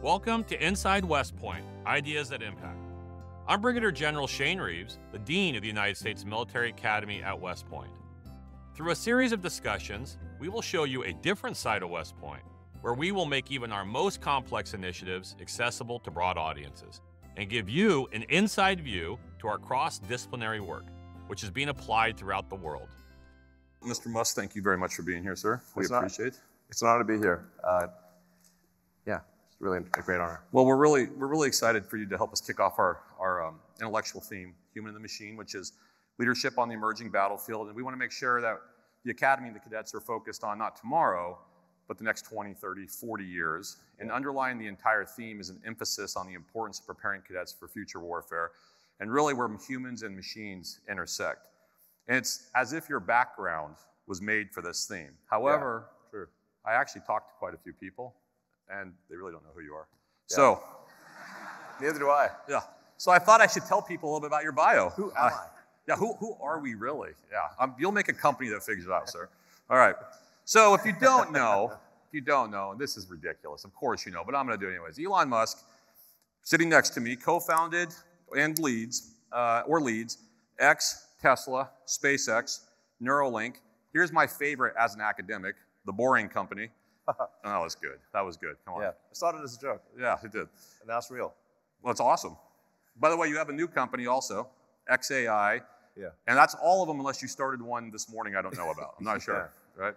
Welcome to Inside West Point, Ideas that Impact. I'm Brigadier General Shane Reeves, the Dean of the United States Military Academy at West Point. Through a series of discussions, we will show you a different side of West Point, where we will make even our most complex initiatives accessible to broad audiences, and give you an inside view to our cross-disciplinary work, which is being applied throughout the world. Mr. Musk, thank you very much for being here, sir. We appreciate it. It's an honor to be here. Yeah, it's really a great honor. Well, we're really excited for you to help us kick off our intellectual theme, Human in the Machine, which is leadership on the emerging battlefield. And we want to make sure that the Academy and the cadets are focused on not tomorrow, but the next 20, 30, 40 years. And underlying the entire theme is an emphasis on the importance of preparing cadets for future warfare, and really where humans and machines intersect. And it's as if your background was made for this theme. However, True. I actually talked to quite a few people, and they really don't know who you are. Yeah. So, neither do I. yeah. So I thought I should tell people a little bit about your bio. Who am I? Yeah, who are we really? Yeah, you'll make a company that figures it out, sir. All right. So if you don't know, and this is ridiculous, of course you know, but I'm going to do it anyways. Elon Musk, sitting next to me, co-founded and leads X, Tesla, SpaceX, Neuralink. Here's my favorite as an academic, The Boring Company. Oh, that was good. That was good. Come on. Yeah, it started as a joke. Yeah, it did. And now it's real. Well, it's awesome. By the way, you have a new company also, XAI. Yeah. And that's all of them unless you started one this morning I don't know about. I'm not sure, right?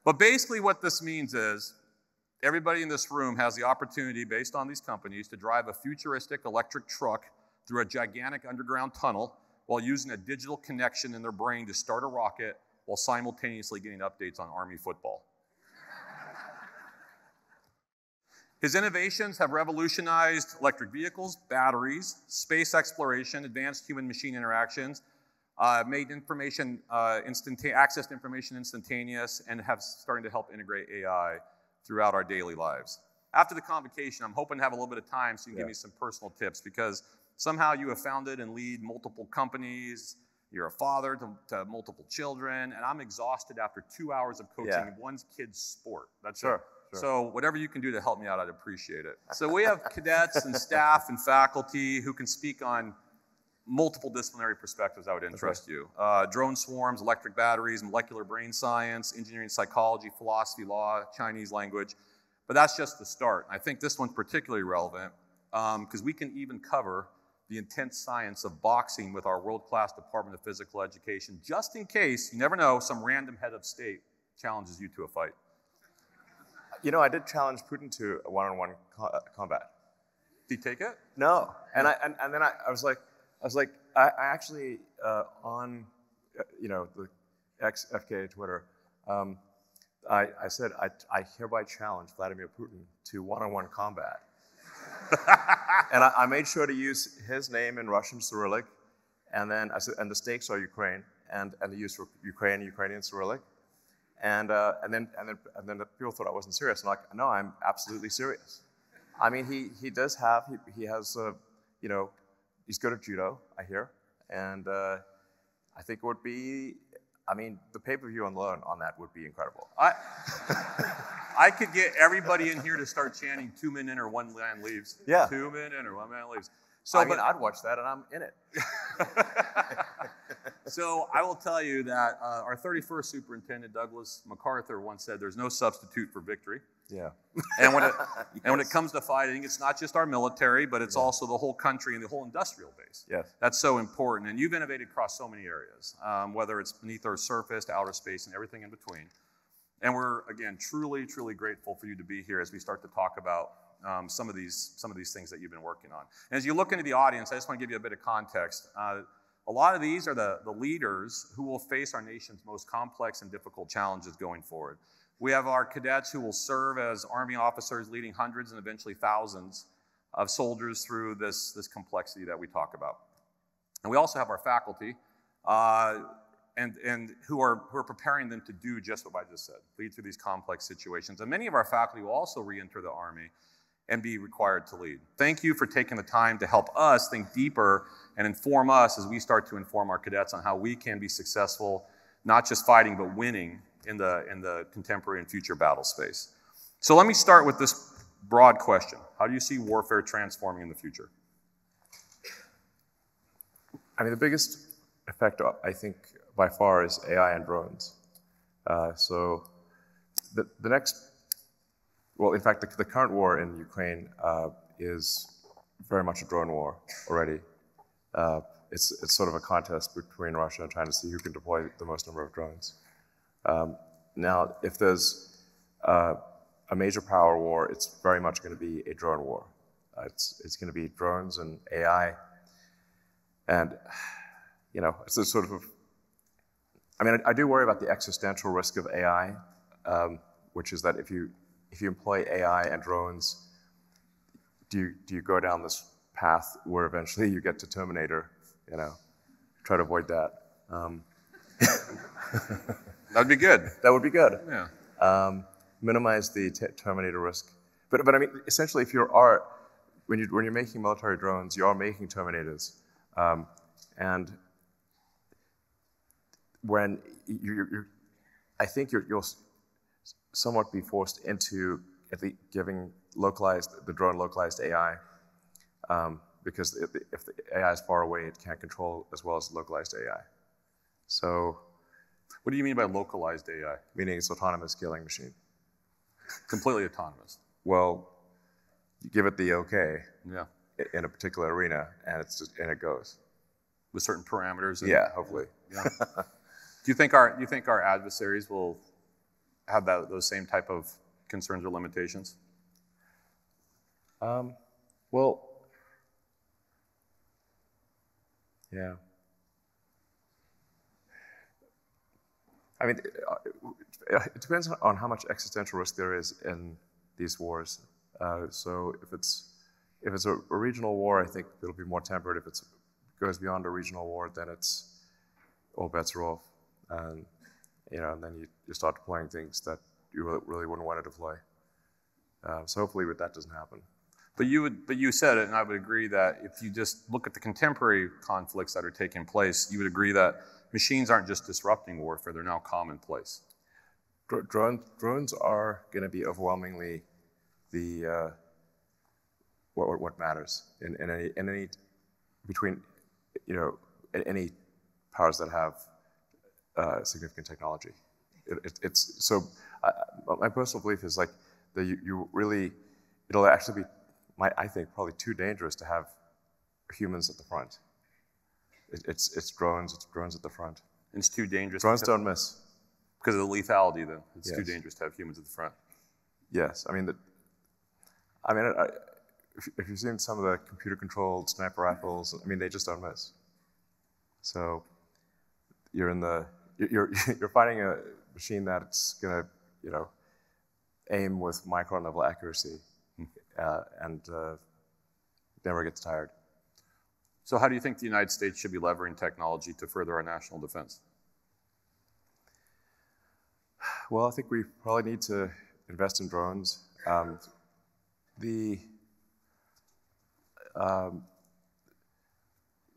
But basically what this means is everybody in this room has the opportunity, based on these companies, to drive a futuristic electric truck through a gigantic underground tunnel while using a digital connection in their brain to start a rocket while simultaneously getting updates on Army football. His innovations have revolutionized electric vehicles, batteries, space exploration, advanced human-machine interactions, made information access to information instantaneous, and have starting to help integrate AI throughout our daily lives. After the convocation, I'm hoping to have a little bit of time so you can give me some personal tips, because somehow you have founded and lead multiple companies. You're a father to multiple children, and I'm exhausted after 2 hours of coaching one kid's sport. That's Sure. it. So whatever you can do to help me out, I'd appreciate it. So we have cadets and staff and faculty who can speak on multiple disciplinary perspectives that would interest you. Drone swarms, electric batteries, molecular brain science, engineering, psychology, philosophy, law, Chinese language. But that's just the start. I think this one's particularly relevant because we can even cover the intense science of boxing with our world-class Department of Physical Education, just in case, you never know, some random head of state challenges you to a fight. You know, I did challenge Putin to a one-on-one combat. Did he take it? No. And then I was like, I actually on the FK Twitter, I said I hereby challenge Vladimir Putin to one-on-one combat. And I made sure to use his name in Russian Cyrillic, and then I said, and the stakes are Ukraine, and the use for Ukrainian Cyrillic. And then the people thought I wasn't serious. I'm like, no, I'm absolutely serious. I mean, he has he's good at judo, I hear, and I think it would be, the pay-per-view alone on that would be incredible. I could get everybody in here to start chanting 2 men in or 1 man leaves. Yeah. 2 men in or 1 man leaves. So, I'd watch that, and I'm in it. So I will tell you that our 31st superintendent, Douglas MacArthur, once said, "There's no substitute for victory." Yeah. And when it comes to fighting, it's not just our military, but it's also the whole country and the whole industrial base. Yes. That's so important. And you've innovated across so many areas, whether it's beneath our surface to outer space and everything in between. And we're, again, truly, truly grateful for you to be here as we start to talk about some of these things that you've been working on. And as you look into the audience, I just want to give you a bit of context. A lot of these are the leaders who will face our nation's most complex and difficult challenges going forward. We have our cadets who will serve as Army officers leading hundreds and eventually thousands of soldiers through this complexity that we talk about. And we also have our faculty and who are preparing them to do just what I just said, lead through these complex situations. And many of our faculty will also re-enter the Army and be required to lead. Thank you for taking the time to help us think deeper and inform us as we start to inform our cadets on how we can be successful, not just fighting, but winning in the contemporary and future battle space. So let me start with this broad question. How do you see warfare transforming in the future? I mean, the biggest effect, I think, by far is AI and drones. So the next, well, in fact, the current war in Ukraine is very much a drone war already. It's sort of a contest between Russia and China to see who can deploy the most number of drones. Now, if there's a major power war, it's very much going to be a drone war. It's going to be drones and AI. And, you know, it's a sort of, I mean, I do worry about the existential risk of AI, which is that if you employ AI and drones, do you go down this path where eventually you get to Terminator, you know? Try to avoid that. That'd be good. That would be good. Yeah. Minimize the Terminator risk. But I mean, essentially, if when you're making military drones, you are making Terminators. And when I think you'll somewhat be forced into at least giving the drone localized AI, because if the AI is far away, it can't control as well as localized AI. So, what do you mean by localized AI? Meaning it's autonomous killing machine. Completely autonomous. Well, you give it the okay. Yeah. In a particular arena, and it goes with certain parameters. Yeah, hopefully. Yeah. Do you think our adversaries will have those same type of concerns or limitations? Well, yeah. I mean, it depends on how much existential risk there is in these wars. So if it's a regional war, I think it'll be more tempered. If it goes beyond a regional war, then it's all bets are off, and and then you start deploying things that you really wouldn't want to deploy. So hopefully, that doesn't happen. But you said it, and I would agree that if you just look at the contemporary conflicts that are taking place, you would agree that machines aren't just disrupting warfare; they're now commonplace. Drones are going to be overwhelmingly the what matters in any between any powers that have significant technology. It's so my personal belief is like that it'll actually be I think probably too dangerous to have humans at the front. It's drones at the front. It's too dangerous. Drones don't miss. Because of the lethality, then. It's yes. too dangerous to have humans at the front. Yes. I mean, if you've seen some of the computer-controlled sniper rifles, I mean, they just don't miss. So you're finding a machine that's going to, aim with micron-level accuracy and never gets tired. So how do you think the United States should be leveraging technology to further our national defense? Well, I think we probably need to invest in drones. The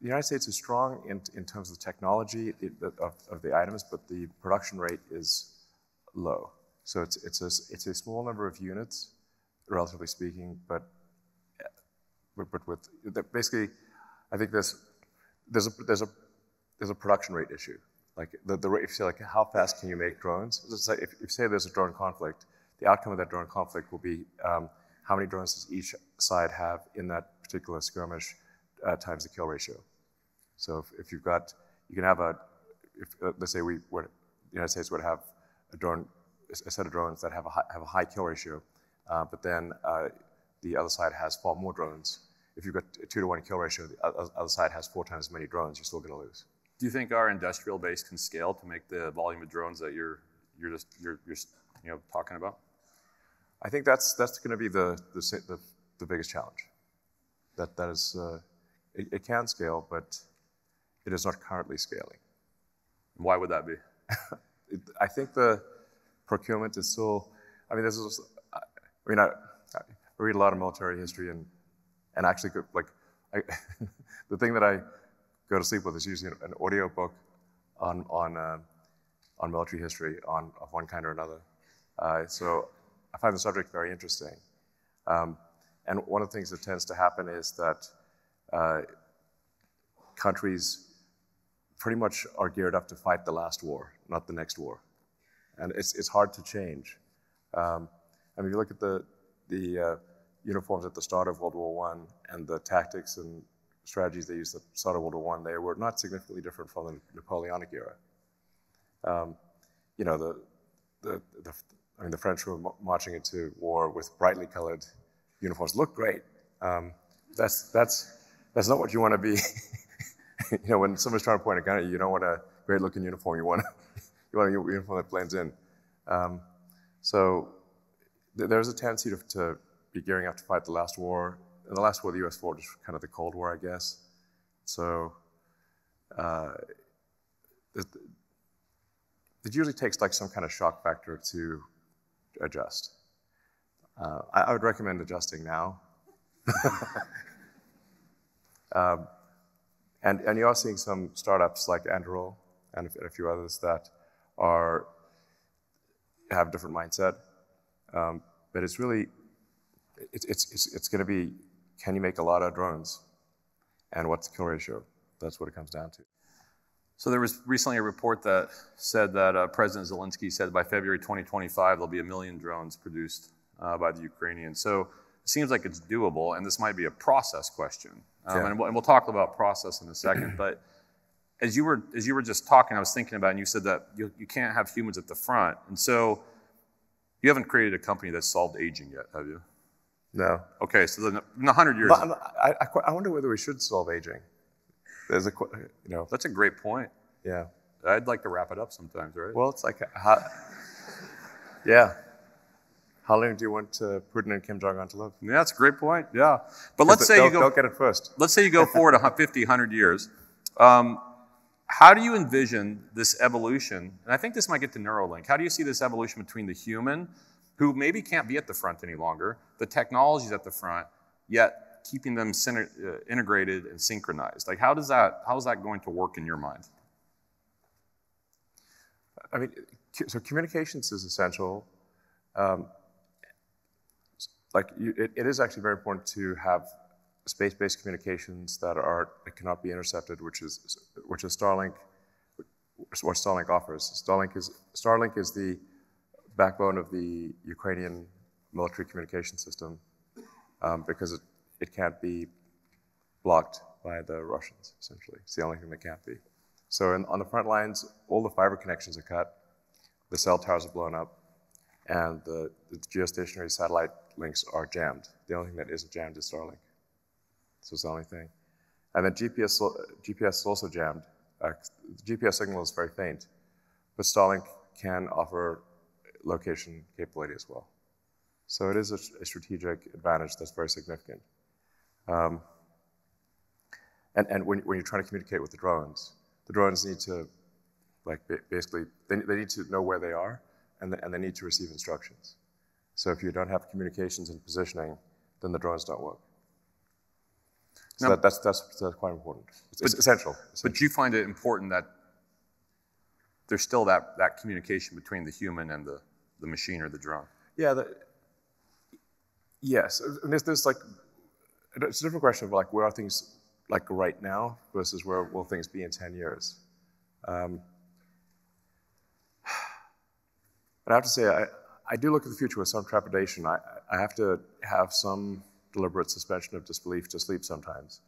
United States is strong in terms of technology of the items, but the production rate is low. So it's a small number of units, relatively speaking, but with basically, I think there's a production rate issue. Like the rate, if you say like how fast can you make drones? It's like if you say there's a drone conflict, the outcome of that drone conflict will be how many drones does each side have in that particular skirmish times the kill ratio. So if you've got, you can have let's say the United States would have a set of drones that have a high kill ratio, but then the other side has far more drones. If you've got a 2-to-1 kill ratio, the other side has 4 times as many drones, you're still going to lose. Do you think our industrial base can scale to make the volume of drones that you're talking about? I think that's going to be the biggest challenge. That is, it can scale, but it is not currently scaling. Why would that be? I think the procurement is still. I mean, I read a lot of military history and actually the thing that I go to sleep with is usually an audio book on military history of one kind or another. So I find the subject very interesting. And one of the things that tends to happen is that countries pretty much are geared up to fight the last war, not the next war. And it's hard to change. I mean, if you look at the uniforms at the start of World War I and the tactics and strategies they used at the start of World War I, they were not significantly different from the Napoleonic era. You know, the French were marching into war with brightly colored uniforms. Look great. That's not what you want to be. You know, when someone's trying to point a gun at you, you don't want a great-looking uniform. You want a uniform that blends in. So there's a tendency to be gearing up to fight the last war. And the last war the U.S. fought was kind of the Cold War, I guess. So it usually takes like some kind of shock factor to adjust. I would recommend adjusting now. And you are seeing some startups like Anduril and a few others that have a different mindset. But it's really, it's going to be, can you make a lot of drones? And what's the kill ratio? That's what it comes down to. So there was recently a report that said that President Zelensky said by February 2025, there'll be 1 million drones produced by the Ukrainians. So it seems like it's doable, and this might be a process question. And we'll talk about process in a second. But as you were just talking, I was thinking about it, and you said that you can't have humans at the front. And so you haven't created a company that's solved aging yet, have you? No. Okay, so in 100 years. I wonder whether we should solve aging. There's That's a great point. Yeah. I'd like to wrap it up sometimes, right? Well, it's like, yeah. How long do you want Putin and Kim Jong-un to live? Yeah, that's a great point, yeah. But let's say they'll get it first. Let's say you go forward 50, 100 years. How do you envision this evolution? And I think this might get to Neuralink. How do you see this evolution between the human, who maybe can't be at the front any longer, the technology's at the front, yet keeping them integrated and synchronized? Like, how is that going to work in your mind? I mean, so communications is essential. It is actually very important to have space-based communications that cannot be intercepted, which is Starlink. What Starlink offers. Starlink is the backbone of the Ukrainian military communication system because it can't be blocked by the Russians. Essentially, it's the only thing that can't be. So on the front lines, all the fiber connections are cut, the cell towers are blown up, and the geostationary satellite links are jammed. The only thing that isn't jammed is Starlink. So it's the only thing. And then GPS is also jammed. The GPS signal is very faint, but Starlink can offer location capability as well. So it is a strategic advantage that's very significant. And when you're trying to communicate with the drones need to, basically, they need to know where they are, and they need to receive instructions. So if you don't have communications and positioning, then the drones don't work. So now, that's quite important. It's essential. But you find it important that there's still that communication between the human and the machine or the drone. Yeah. Yes. There's like, it's a different question of like where are things like right now versus where will things be in 10 years. And I have to say, I do look at the future with some trepidation. I have to have some deliberate suspension of disbelief to sleep sometimes,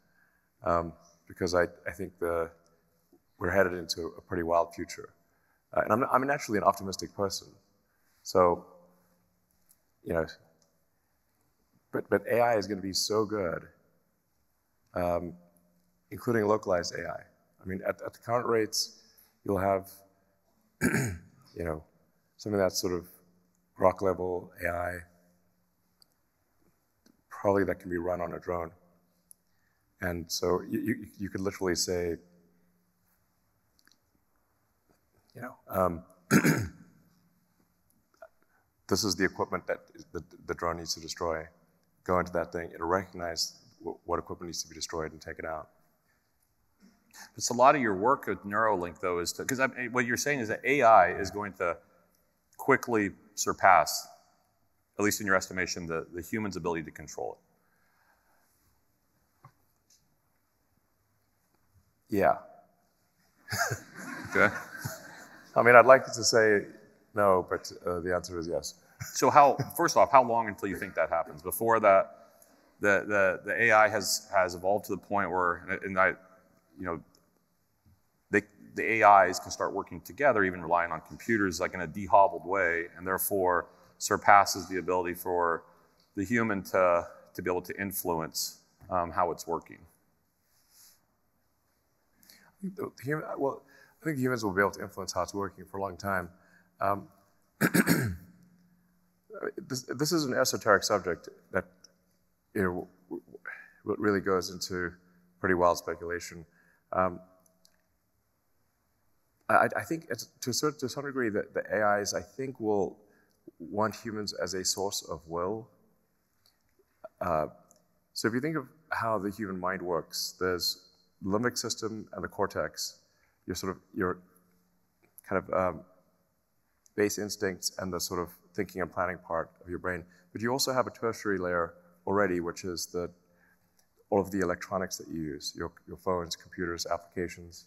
because I think we're headed into a pretty wild future. And I'm naturally an optimistic person, so but AI is going to be so good, including localized AI. I mean, at the current rates, you'll have something that's sort of rock level AI, probably that can be run on a drone. And so you could literally say, this is the equipment that the drone needs to destroy. Go into that thing, it'll recognize what equipment needs to be destroyed and take it out. It's a lot of your work with Neuralink, though, is because what you're saying is that AI is going to quickly surpass, at least in your estimation, the human's ability to control it. Yeah. Okay. I mean, I'd like to say no, but the answer is yes. So first off, how long until you think that happens? Before that, the AI has evolved to the point where, the AIs can start working together, even relying on computers, like in a dehobbled way, and therefore surpasses the ability for the human to be able to influence how it's working. Well, I think humans will be able to influence how it's working for a long time. This is an esoteric subject that really goes into pretty wild speculation. I think to some degree that the AIs, I think, will want humans as a source of will. So if you think of how the human mind works, there's the limbic system and the cortex, your kind of base instincts and the sort of thinking and planning part of your brain. But you also have a tertiary layer already, which is all of the electronics that you use, your phones, computers, applications.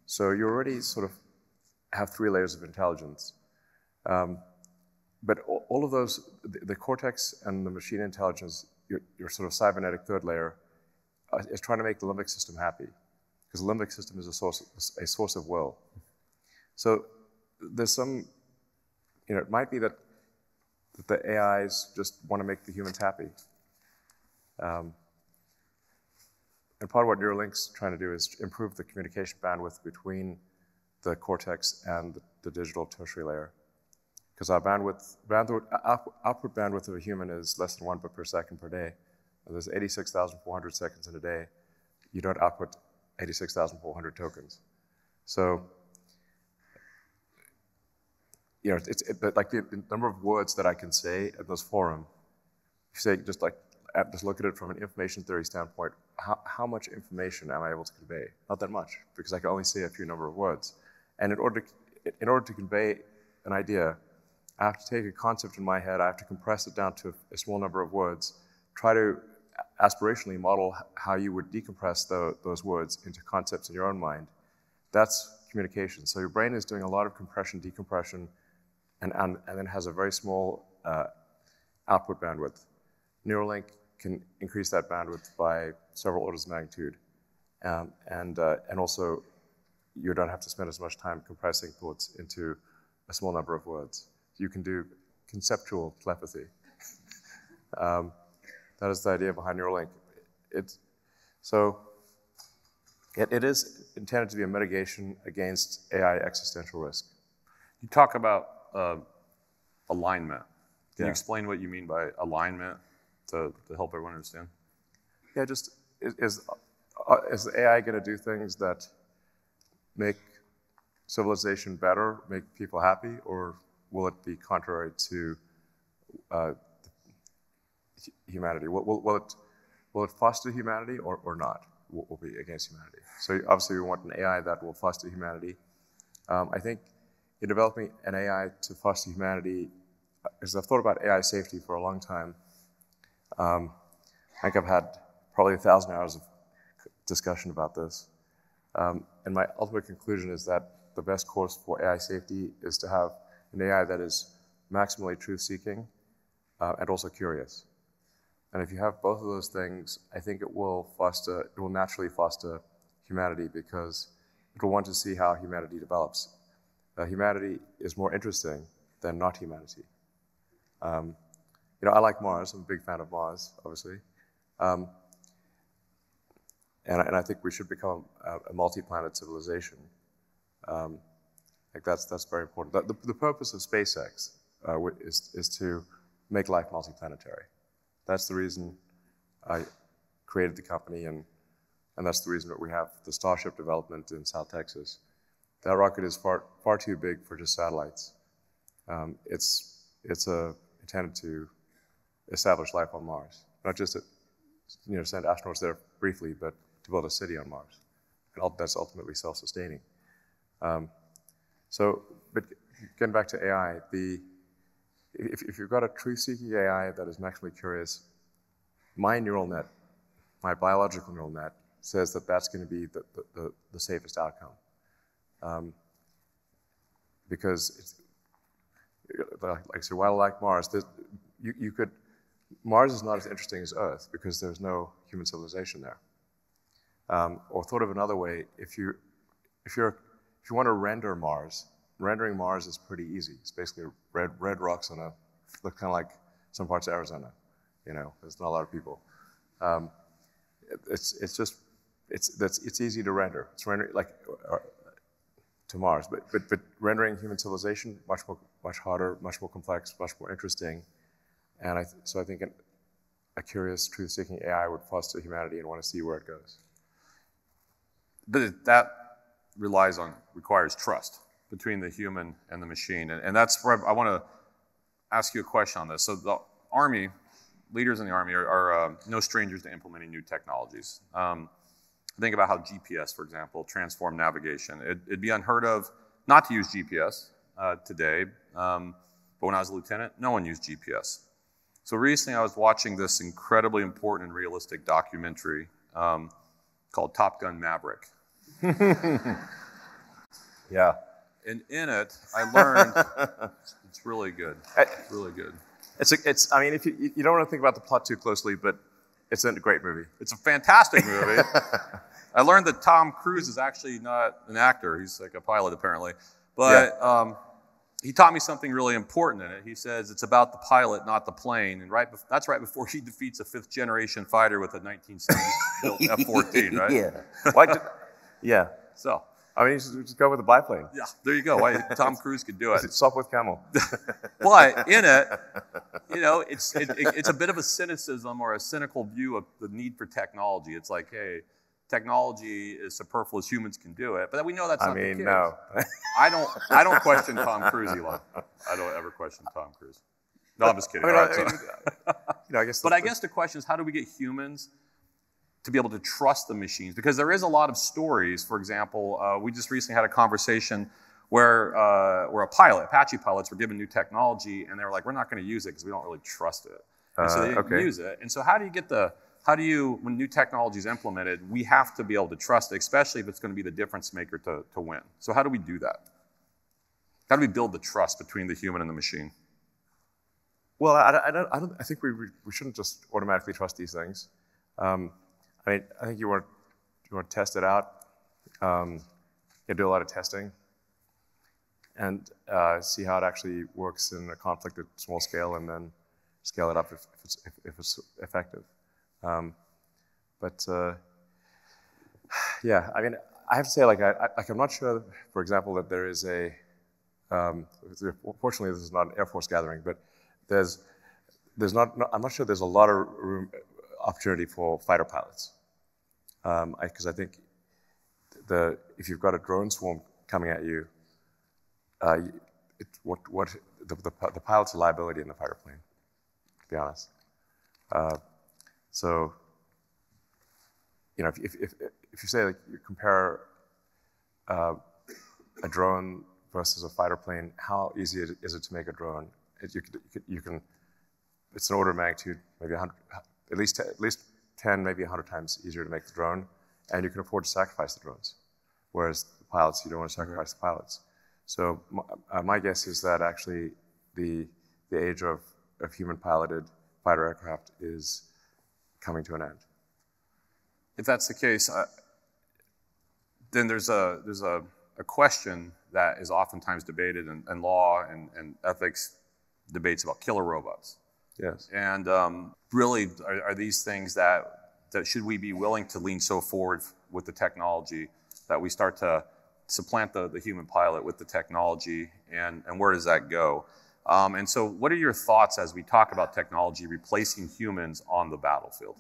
So you already sort of have 3 layers of intelligence. But all of those, the cortex and the machine intelligence, your sort of cybernetic third layer, is trying to make the limbic system happy, because the limbic system is a source of will. So there's some, it might be that the AIs just want to make the humans happy. And part of what Neuralink's trying to do is improve the communication bandwidth between the cortex and the digital tertiary layer. Because our output bandwidth of a human is less than 1 bit per second per day. There's 86,400 seconds in a day. You don't output 86,400 tokens. So, it's like the number of words that I can say at this forum. If you say just look at it from an information theory standpoint, how much information am I able to convey? Not that much, because I can only say a few number of words. And in order to convey an idea, I have to take a concept in my head, I have to compress it down to a small number of words, try to aspirationally model how you would decompress those words into concepts in your own mind. That's communication. So your brain is doing a lot of compression, decompression, and then has a very small output bandwidth. Neuralink can increase that bandwidth by several orders of magnitude. And also, you don't have to spend as much time compressing thoughts into a small number of words. You can do conceptual telepathy. That is the idea behind Neuralink. It is intended to be a mitigation against AI existential risk. You talk about alignment. Can you Yeah. explain what you mean by alignment to help everyone understand? Yeah, just is the AI going to do things that make civilization better, make people happy, or will it be contrary to humanity? Will it foster humanity or not? Will be against humanity? So obviously we want an AI that will foster humanity. I think in developing an AI to foster humanity, because I've thought about AI safety for a long time, I think I've had probably 1,000 hours of discussion about this. And my ultimate conclusion is that the best course for AI safety is to have an AI that is maximally truth-seeking and also curious. And if you have both of those things, I think it will naturally foster humanity, because it will want to see how humanity develops. Humanity is more interesting than not humanity. I like Mars. I'm a big fan of Mars, obviously. And I think we should become a multi-planet civilization. I think that's very important. The purpose of SpaceX is to make life multi-planetary. That's the reason I created the company, and that's the reason that we have the Starship development in South Texas. That rocket is far too big for just satellites. It's intended to establish life on Mars, not just send astronauts there briefly, but to build a city on Mars, and that's ultimately self-sustaining. But getting back to AI, if you've got a truth-seeking AI that is maximally curious, my neural net, my biological neural net, says that that's going to be the safest outcome. Because, like I said, while I like Mars, Mars is not as interesting as Earth because there's no human civilization there. Or thought of another way, if you want to render Mars, rendering Mars is pretty easy. It's basically red rocks on look kind of like some parts of Arizona. There's not a lot of people. It's easy to render. It's rendering to Mars, but rendering human civilization much harder, much more complex, much more interesting. And so I think a curious, truth-seeking AI would foster humanity and want to see where it goes. But that requires trust between the human and the machine, and that's where I want to ask you a question on this. So the Army, leaders in the Army are no strangers to implementing new technologies. Think about how GPS, for example, transformed navigation. It'd be unheard of not to use GPS today, but when I was a lieutenant, no one used GPS. So recently I was watching this incredibly important and realistic documentary called Top Gun Maverick. Yeah. And in it, I learned, it's really good, really good. I mean, if you don't want to think about the plot too closely, but it's a great movie. It's a fantastic movie. I learned that Tom Cruise is actually not an actor. He's like a pilot, apparently. But yeah. He taught me something really important in it. He says it's about the pilot, not the plane. And that's right before he defeats a fifth-generation fighter with a 1970s built F-14, right? Yeah. Yeah. So. I mean, you should just go with the biplane. Yeah, there you go. Tom Cruise could do it. Stop with camel. But in it, it's a bit of a cynicism or a cynical view of the need for technology. It's like, hey, technology is superfluous. Humans can do it, but we know that's not the case. No. I don't question Tom Cruise, Elon. I don't ever question Tom Cruise. No, I'm just kidding. I guess the question is, how do we get humans to be able to trust the machines? Because there is a lot of stories. For example, we just recently had a conversation where Apache pilots were given new technology, and they were like, we're not going to use it because we don't really trust it. And so they didn't use it. And so when new technology is implemented, we have to be able to trust it, especially if it's going to be the difference maker to win. So how do we do that? How do we build the trust between the human and the machine? Well, I think we shouldn't just automatically trust these things. I think you want to test it out. You do a lot of testing and see how it actually works in a conflict at small scale, and then scale it up if it's effective. Yeah, I mean, I have to say, I'm not sure, for example, that there is fortunately this is not an Air Force gathering, but I'm not sure there's a lot of opportunity for fighter pilots. Because I think if you've got a drone swarm coming at you, the pilot's a liability in the fighter plane, to be honest. So, if you say, you compare a drone versus a fighter plane, how easy is it to make a drone? You can. It's an order of magnitude, maybe 100, at least 10, maybe 100 times easier to make the drone, and you can afford to sacrifice the drones. Whereas the pilots, you don't want to sacrifice the pilots. So my guess is that actually the age of human-piloted fighter aircraft is coming to an end. If that's the case, then there's a question that is oftentimes debated in law and ethics debates about killer robots. Yes. And really, are these things that should we be willing to lean so forward with the technology that we start to supplant the human pilot with the technology, and where does that go? And so what are your thoughts as we talk about technology replacing humans on the battlefield?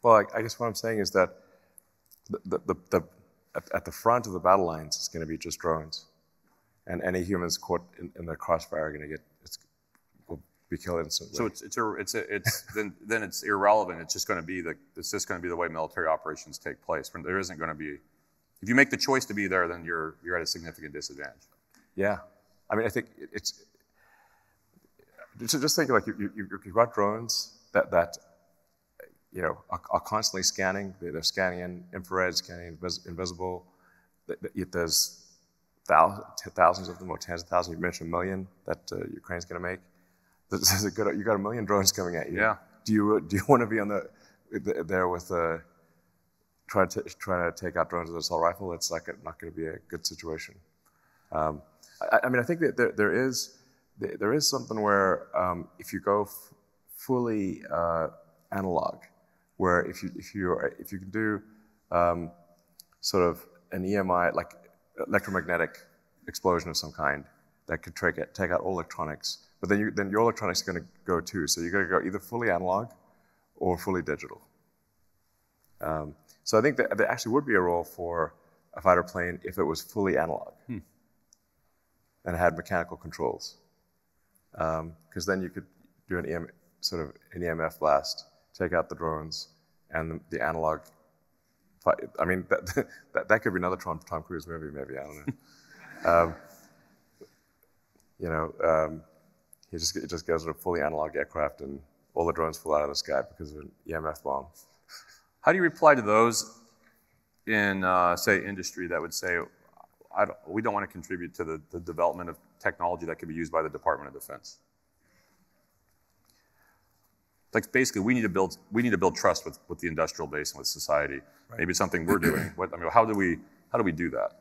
Well, I guess what I'm saying is that at the front of the battle lines, it's going to be just drones. And any humans caught in the crossfire are going to will be killed instantly. So then it's irrelevant. It's just going to be the way military operations take place. There isn't going to be. If you make the choice to be there, then you're at a significant disadvantage. Yeah, I mean, I think it's just think like you've got drones that are constantly scanning. They're scanning in infrared, scanning invisible. There's thousands of them, or tens of thousands. You mentioned 1 million that Ukraine's going to make. You got 1 million drones coming at you. Yeah. Do you want to be there with trying to take out drones with an assault rifle? It's not going to be a good situation. I mean, I think that there is something where if you go fully analog, where if you can do sort of an EMI, like electromagnetic explosion of some kind that could take out all electronics, but then your electronics are going to go too. So you're going to go either fully analog or fully digital. So I think that there actually would be a role for a fighter plane if it was fully analog and had mechanical controls, because then you could do an EMF blast, take out the drones, and the analog. I mean, that could be another Tom Cruise movie, maybe. I don't know. He just goes with a fully analog aircraft, and all the drones fall out of the sky because of an EMF bomb. How do you reply to those in, say, industry that would say, we don't want to contribute to the development of technology that could be used by the Department of Defense? Like, basically, we need to build trust with the industrial base and with society. Right. Maybe it's something we're doing. How do we do that?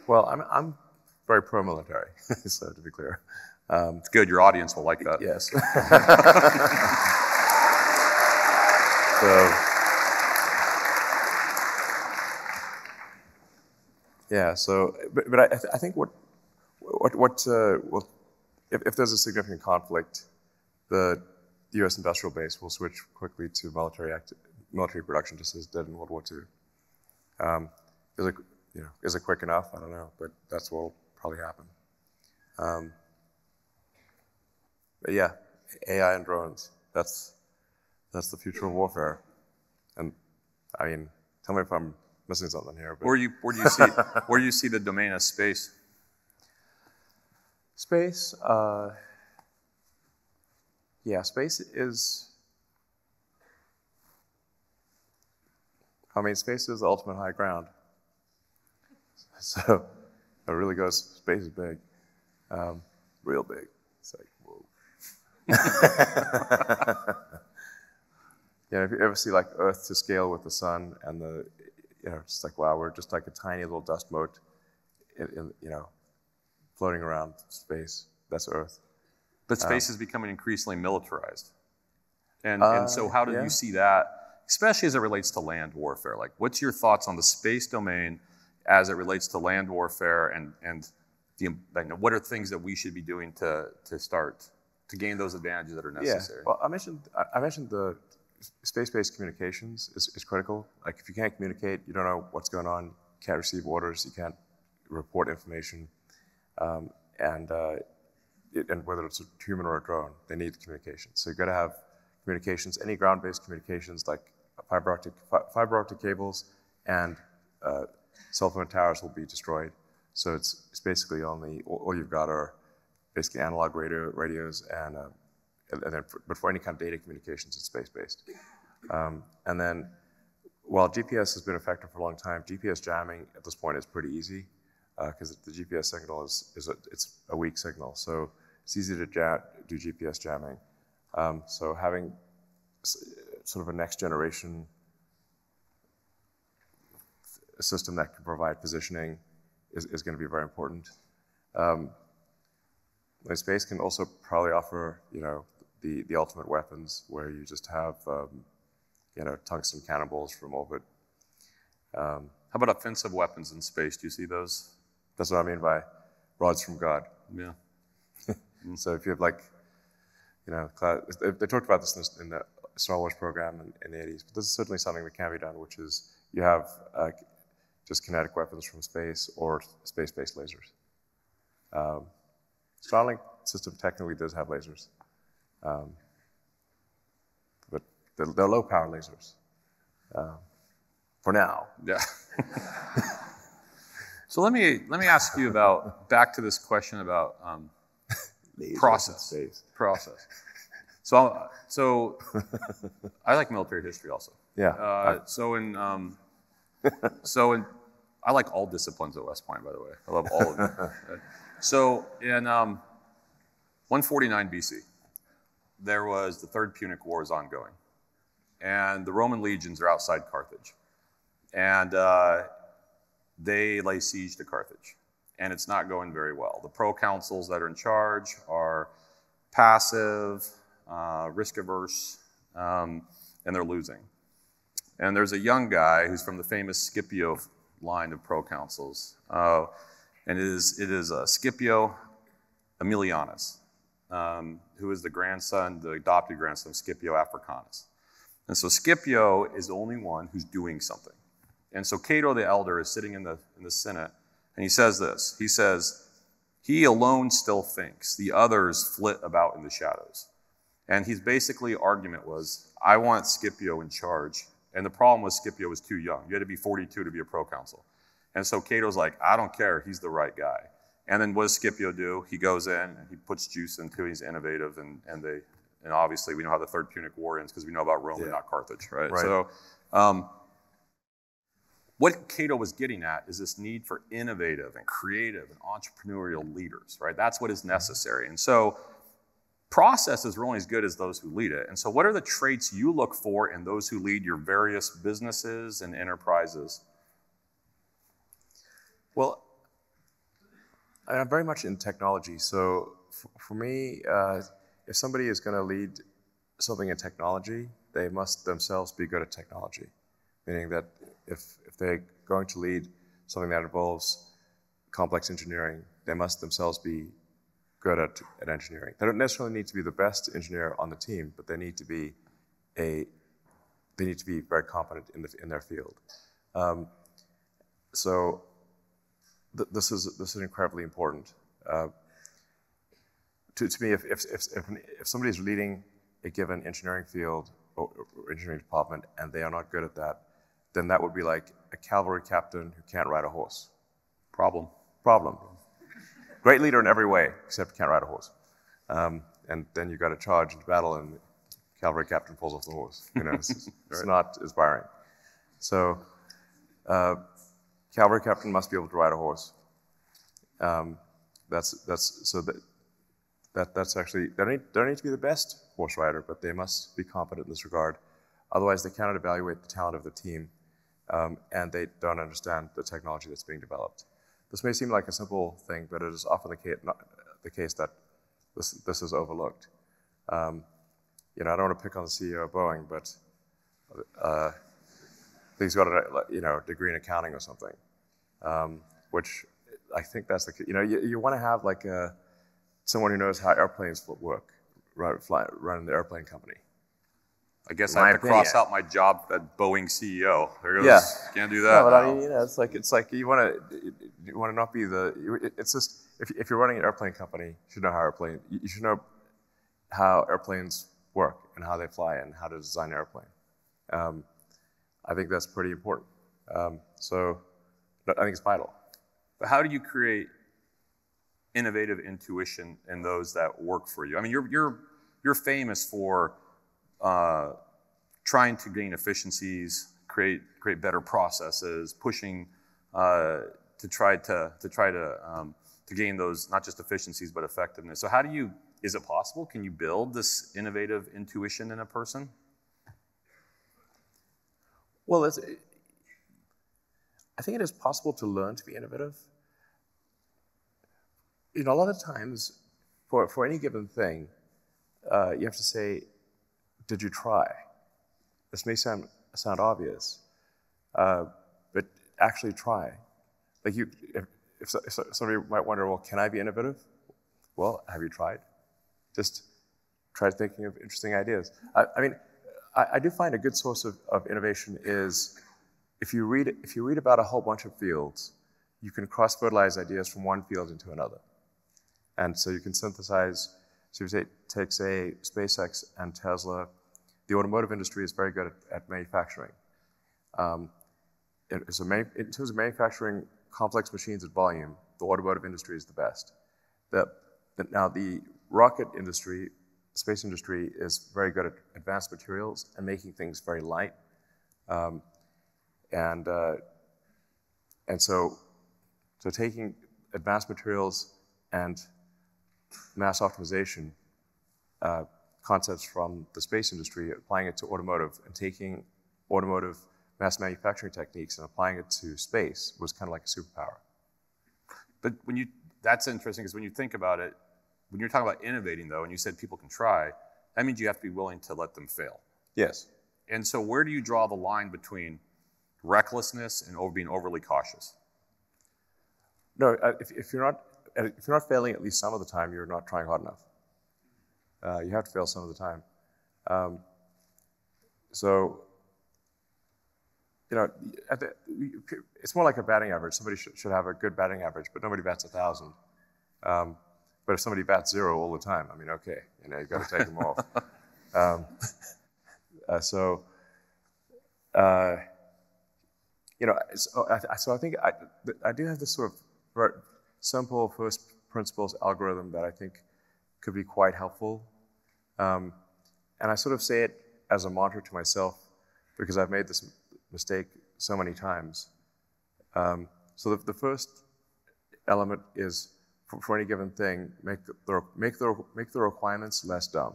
Well, I'm very pro-military, so to be clear. It's good. Your audience will like that. Yes. But I think if there's a significant conflict, the U.S. industrial base will switch quickly to military production, just as it did in World War II. Is it quick enough? I don't know, but that's what will probably happen. But yeah, AI and drones, that's the future of warfare. And I mean, tell me if I'm missing something here. But. Where do you see the domain of space? Space, space is. I mean, space is the ultimate high ground. So it really goes. Space is big, real big. It's like whoa. If you ever see like Earth to scale with the sun, and just like wow, we're just like a tiny little dust mote, floating around space. That's Earth. But space is becoming increasingly militarized, and so how do you see that, especially as it relates to land warfare? Like, what's your thoughts on the space domain as it relates to land warfare, and what are things that we should be doing to start to gain those advantages that are necessary? Yeah. Well, I mentioned the space-based communications is critical. Like, if you can't communicate, you don't know what's going on, you can't receive orders, you can't report information, and whether it's a human or a drone, they need communication. So you've got to have communications, any ground-based communications like fiber optic cables, and cell phone towers will be destroyed. So it's basically all you've got are basically analog radios, and then but for any kind of data communications, it's space-based. And then while GPS has been effective for a long time, GPS jamming at this point is pretty easy because the GPS signal it's a weak signal, so it's easy to do GPS jamming. So having sort of a next generation system that can provide positioning is going to be very important. Space can also probably offer, the ultimate weapons where you just have, tungsten cannonballs from orbit. How about offensive weapons in space? Do you see those? That's what I mean by rods from God. Yeah. So if you have they talked about this in the Star Wars program in the 80s, but this is certainly something that can be done, which is you have just kinetic weapons from space or space-based lasers. Starlink system technically does have lasers, but they're low-power lasers for now. Yeah. So let me ask you back to this question about Process. So I like military history also. Yeah. I like all disciplines at West Point, by the way. I love all of them. So in 149 BC, there was the Third Punic War is ongoing. And the Roman legions are outside Carthage. And they lay siege to Carthage. And it's not going very well. The proconsuls that are in charge are passive, risk-averse, and they're losing. And there's a young guy who's from the famous Scipio line of proconsuls. And it is Scipio Aemilianus, who is the adopted grandson of Scipio Africanus. And so Scipio is the only one who's doing something. And so Cato the Elder is sitting in the Senate, and he says this. He says, "He alone still thinks, the others flit about in the shadows." And his basically argument was, I want Scipio in charge. And the problem was Scipio was too young. You had to be 42 to be a proconsul. And so Cato's like, I don't care, he's the right guy. And then what does Scipio do? He goes in and he puts juice into it, he's innovative, and obviously we know how the Third Punic War ends because we know about Rome and not Carthage, right? So what Cato was getting at is this need for innovative and creative and entrepreneurial leaders, right? That's what is necessary. And so processes are only as good as those who lead it. And so what are the traits you look for in those who lead your various businesses and enterprises? Well, I'm very much in technology. So for me, if somebody is going to lead something in technology, they must themselves be good at technology. Meaning that if they're going to lead something that involves complex engineering, they must themselves be good at engineering. They don't necessarily need to be the best engineer on the team, but they need to be very competent in their field. So this is incredibly important. To me, if somebody is leading a given engineering field or engineering department and they are not good at that, then that would be like a cavalry captain who can't ride a horse. Problem. Great leader in every way, except can't ride a horse. And then you got to charge into battle, and the cavalry captain falls off the horse. It's not inspiring. So, cavalry captain must be able to ride a horse. That's actually, they don't need to be the best horse rider, but they must be competent in this regard. Otherwise, they cannot evaluate the talent of the team, and they don't understand the technology that's being developed. This may seem like a simple thing, but it is often the case that this is overlooked. I don't want to pick on the CEO of Boeing, but he's got a degree in accounting or something, which I think that's the key. You want to have like someone who knows how airplanes work, running the airplane company. I guess I have to cross out my job at Boeing CEO. There goes. Yeah. Can't do that. No, but I mean, it's like you want to not be it's just if you're running an airplane company, you should know you should know how airplanes work and how they fly and how to design an airplane. I think that's pretty important. So I think it's vital. But how do you create innovative intuition in those that work for you? I mean, you're famous for trying to gain efficiencies, create better processes, pushing to try to gain those not just efficiencies but effectiveness. So is it possible? Can you build this innovative intuition in a person? Well, I think it is possible to learn to be innovative. A lot of times, for any given thing, you have to say, did you try? This may sound obvious, but actually try. Like if somebody might wonder, well, can I be innovative? Well, have you tried? Just try thinking of interesting ideas. I do find a good source of innovation is if you read about a whole bunch of fields, you can cross-fertilize ideas from one field into another. And so you can synthesize, so you take, say, SpaceX and Tesla. The automotive industry is very good at manufacturing. In terms of manufacturing complex machines at volume, the automotive industry is the best. Now, rocket industry, space industry is very good at advanced materials and making things very light. And so taking advanced materials and mass optimization concepts from the space industry, applying it to automotive, and taking automotive mass manufacturing techniques and applying it to space was kind of like a superpower. But that's interesting, because when you think about it, when you're talking about innovating, though, and you said people can try, that means you have to be willing to let them fail. Yes. And so where do you draw the line between recklessness and being overly cautious? No, if you're not failing at least some of the time, you're not trying hard enough. You have to fail some of the time. So, you know, it's more like a batting average. Somebody should have a good batting average, but nobody bats 1,000. But if somebody bats 0 all the time, I mean, okay, you know, you've got to take them off. You know, so I think I do have this sort of very simple first principles algorithm that I think could be quite helpful. And I sort of say it as a mantra to myself because I've made this mistake so many times. So the first element is for any given thing, make the requirements less dumb.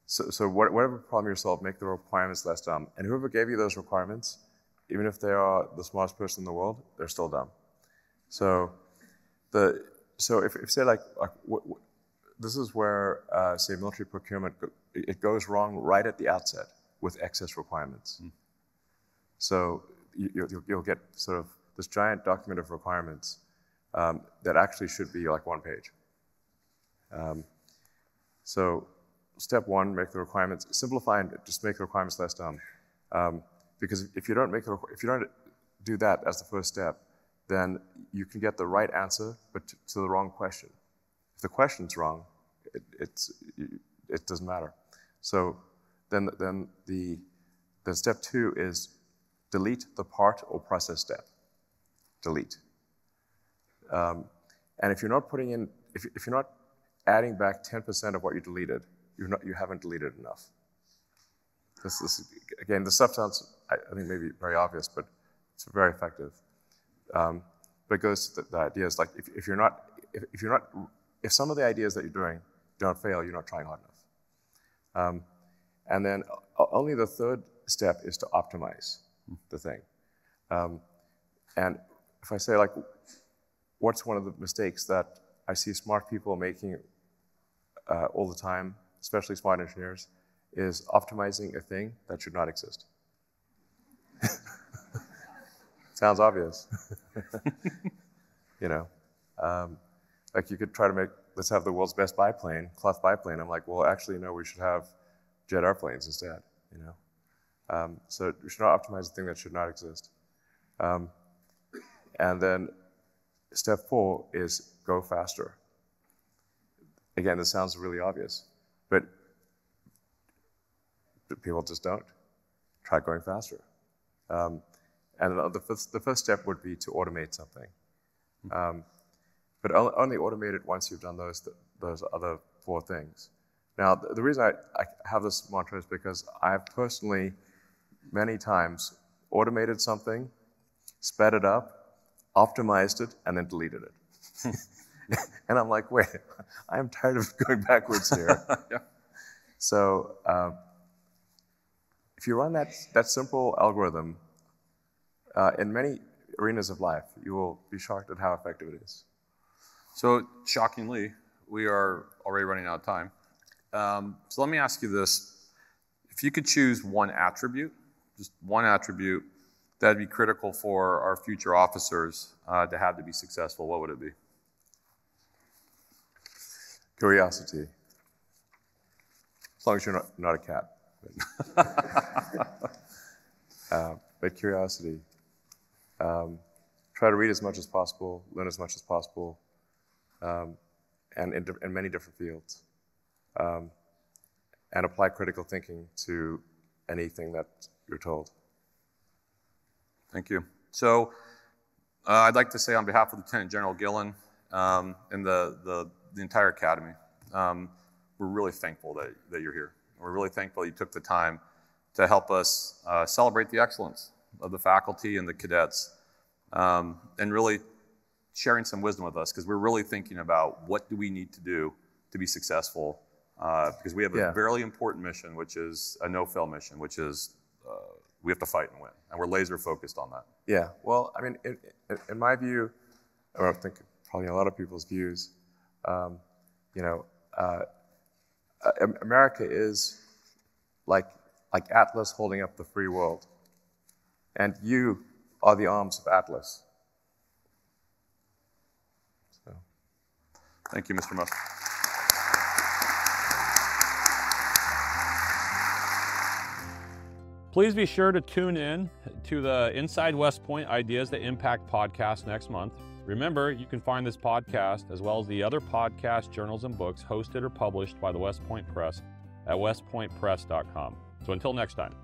So whatever problem you solve, make the requirements less dumb. And whoever gave you those requirements, even if they are the smartest person in the world, they're still dumb. So if say like this is where say military procurement it goes wrong right at the outset with excess requirements. So you'll get sort of this giant document of requirements that actually should be like 1 page. So step 1, make the requirements, simplify and just make the requirements less dumb. Because if you don't do that as the first step, then you can get the right answer, but to the wrong question. If the question's wrong, it doesn't matter. So then step 2 is delete the part or process step. Delete. And if you're not putting in, if you're not adding back 10% of what you deleted, you haven't deleted enough. Again, this stuff sounds, I think, maybe very obvious, but it's very effective. But it goes to the ideas like if some of the ideas that you're doing don't fail, you're not trying hard enough. And then only the third step is to optimize the thing. And if I say like, what's one of the mistakes that I see smart people making all the time, especially smart engineers, is optimizing a thing that should not exist. Sounds obvious. You know, like you could try to let's have the world's best biplane, cloth biplane. I'm like, well, actually, no, we should have jet airplanes instead, you know. So we should not optimize a thing that should not exist. And then step 4 is go faster. Again, this sounds really obvious, but people just don't. Try going faster. And the first step would be to automate something. But only automate it once you've done those other 4 things. Now, the reason I have this mantra is because I've personally, many times, automated something, sped it up, optimized it, and then deleted it. And I'm like, wait, I'm tired of going backwards here. Yeah. So if you run that simple algorithm in many arenas of life, you will be shocked at how effective it is. So shockingly, we are already running out of time. So let me ask you this. If you could choose one attribute, just one attribute, that would be critical for our future officers to have to be successful, what would it be? Curiosity. As long as you're not a cat. But curiosity. Try to read as much as possible, learn as much as possible, and in many different fields. And apply critical thinking to anything that you're told. Thank you. So I'd like to say on behalf of Lieutenant General Gillen and the the entire Academy, we're really thankful that you're here. We're really thankful you took the time to help us celebrate the excellence of the faculty and the cadets, and really sharing some wisdom with us, because we're really thinking about what do we need to do to be successful, because we have a very important mission, which is a no-fail mission, which is we have to fight and win, and we're laser focused on that. Yeah, well, I mean, in my view, or I think probably a lot of people's views, America is like Atlas holding up the free world, and you are the arms of Atlas. So. Thank you, Mr. Musk. Please be sure to tune in to the Inside West Point Ideas That Impact podcast next month. Remember, you can find this podcast as well as the other podcasts, journals, and books hosted or published by the West Point Press at westpointpress.com. So until next time.